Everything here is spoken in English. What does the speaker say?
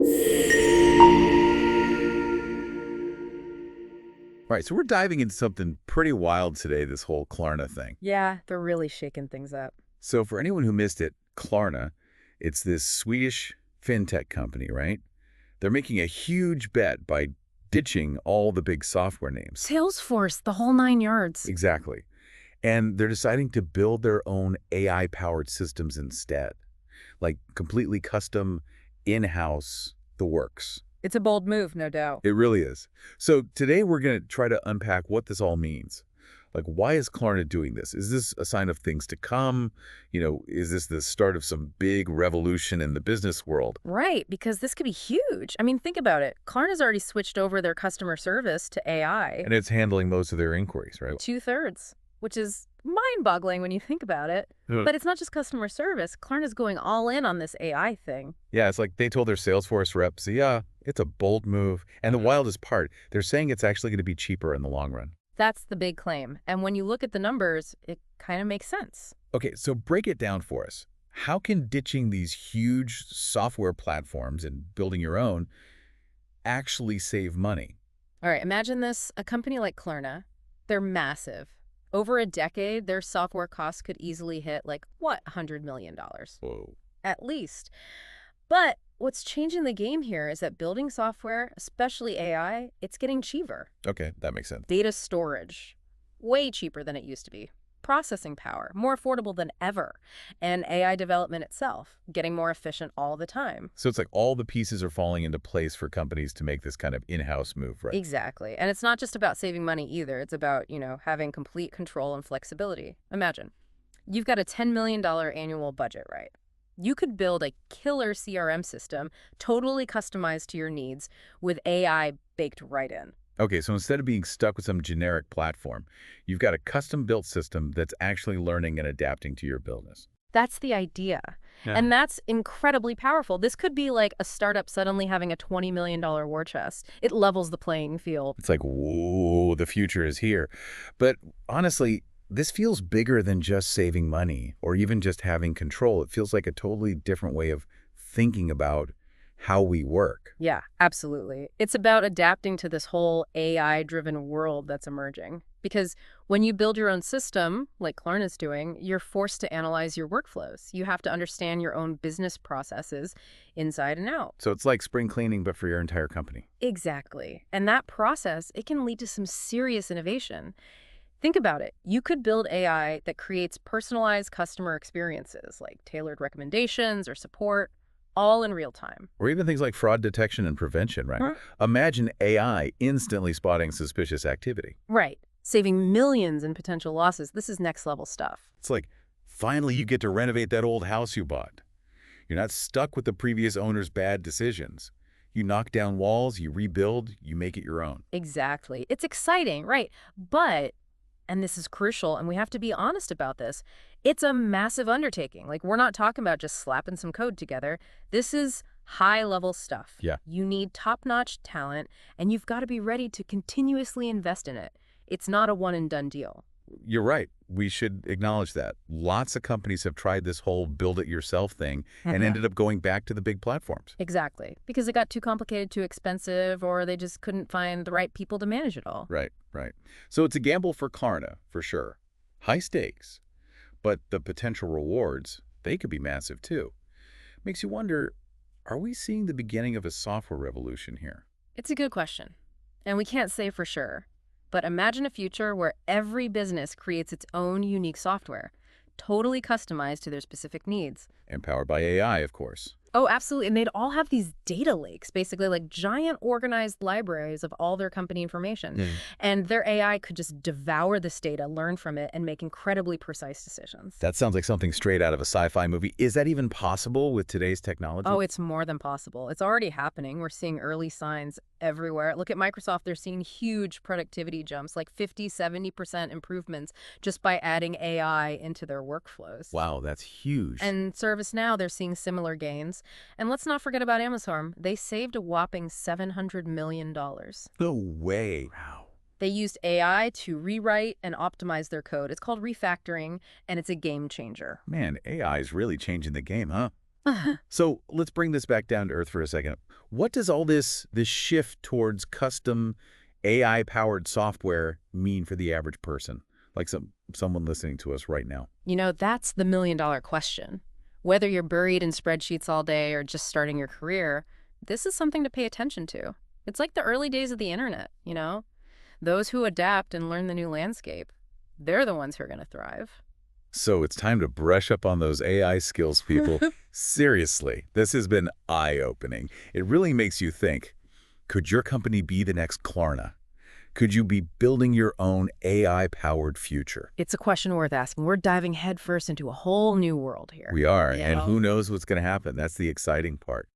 All right, so we're diving into something pretty wild today, this whole Klarna thing. Yeah, they're really shaking things up. So for anyone who missed it, Klarna, it's this Swedish fintech company, right? They're making a huge bet by ditching all the big software names. Salesforce, the whole nine yards. Exactly. And they're deciding to build their own AI-powered systems instead, like completely custom, in-house, the works. It's a bold move, no doubt. It really is. So today we're going to try to unpack what this all means. Like, why is Klarna doing this? Is this a sign of things to come? Is this the start of some big revolution in the business world? Right, because this could be huge. I mean, think about it. Klarna's already switched over their customer service to AI. And it's handling most of their inquiries, right? 2/3, which is mind-boggling when you think about it. Ugh. But it's not just customer service. Klarna's going all in on this AI thing. Yeah, it's like they told their Salesforce reps, yeah, it's a bold move. And the wildest part, they're saying it's actually going to be cheaper in the long run. That's the big claim. And when you look at the numbers, it kind of makes sense. Okay, so break it down for us. How can ditching these huge software platforms and building your own actually save money? All right, imagine this. A company like Klarna, they're massive. Over a decade, their software costs could easily hit $100 million, Whoa. at least. But what's changing the game here is that building software, especially AI, it's getting cheaper. Okay, that makes sense. Data storage, way cheaper than it used to be. Processing power, more affordable than ever. And AI development itself, getting more efficient all the time. So it's like all the pieces are falling into place for companies to make this kind of in-house move, right? Exactly. And it's not just about saving money either. It's about, having complete control and flexibility. Imagine, you've got a $10 million annual budget, right? You could build a killer CRM system, totally customized to your needs, with AI baked right in. Okay, so instead of being stuck with some generic platform, you've got a custom-built system that's actually learning and adapting to your business. That's the idea. Yeah. And that's incredibly powerful. This could be like a startup suddenly having a $20 million war chest. It levels the playing field. It's like, whoa, the future is here. But honestly, this feels bigger than just saving money or even just having control. It feels like a totally different way of thinking about how we work. Yeah, absolutely. It's about adapting to this whole AI-driven world that's emerging. Because when you build your own system, like Klarna's doing, you're forced to analyze your workflows. You have to understand your own business processes inside and out. So it's like spring cleaning, but for your entire company. Exactly. And that process, it can lead to some serious innovation. Think about it. You could build AI that creates personalized customer experiences, like tailored recommendations or support, all in real time. Or even things like fraud detection and prevention, right? Huh? Imagine AI instantly spotting suspicious activity. Right. Saving millions in potential losses. This is next level stuff. It's like, finally you get to renovate that old house you bought. You're not stuck with the previous owner's bad decisions. You knock down walls, you rebuild, you make it your own. Exactly. It's exciting, right? But, and this is crucial, and we have to be honest about this, it's a massive undertaking. Like, we're not talking about just slapping some code together. This is high-level stuff. Yeah. You need top-notch talent, and you've got to be ready to continuously invest in it. It's not a one-and-done deal. You're right. We should acknowledge that. Lots of companies have tried this whole build-it-yourself thing and ended up going back to the big platforms. Exactly. Because it got too complicated, too expensive, or they just couldn't find the right people to manage it all. Right, right. So it's a gamble for Klarna, for sure. High stakes. But the potential rewards, they could be massive too. Makes you wonder, are we seeing the beginning of a software revolution here? It's a good question, and we can't say for sure. But imagine a future where every business creates its own unique software, totally customized to their specific needs. And powered by AI, of course. Oh, absolutely. And they'd all have these data lakes, basically like giant organized libraries of all their company information. Yeah. And their AI could just devour this data, learn from it, and make incredibly precise decisions. That sounds like something straight out of a sci-fi movie. Is that even possible with today's technology? Oh, it's more than possible. It's already happening. We're seeing early signs everywhere. Look at Microsoft. They're seeing huge productivity jumps, like 50, 70% improvements just by adding AI into their workflows. Wow, that's huge. And ServiceNow, they're seeing similar gains. And let's not forget about Amazon. They saved a whopping $700 million. No way. Wow. They used AI to rewrite and optimize their code. It's called refactoring, and it's a game changer. Man, AI is really changing the game, huh? So let's bring this back down to earth for a second. What does all this shift towards custom AI-powered software mean for the average person? Like someone listening to us right now. That's the million-dollar question. Whether you're buried in spreadsheets all day or just starting your career, this is something to pay attention to. It's like the early days of the internet. Those who adapt and learn the new landscape, they're the ones who are going to thrive. So it's time to brush up on those AI skills, people. Seriously, this has been eye-opening. It really makes you think, could your company be the next Klarna? Could you be building your own AI-powered future? It's a question worth asking. We're diving headfirst into a whole new world here. We are, You and know? who knows what's going to happen. That's the exciting part.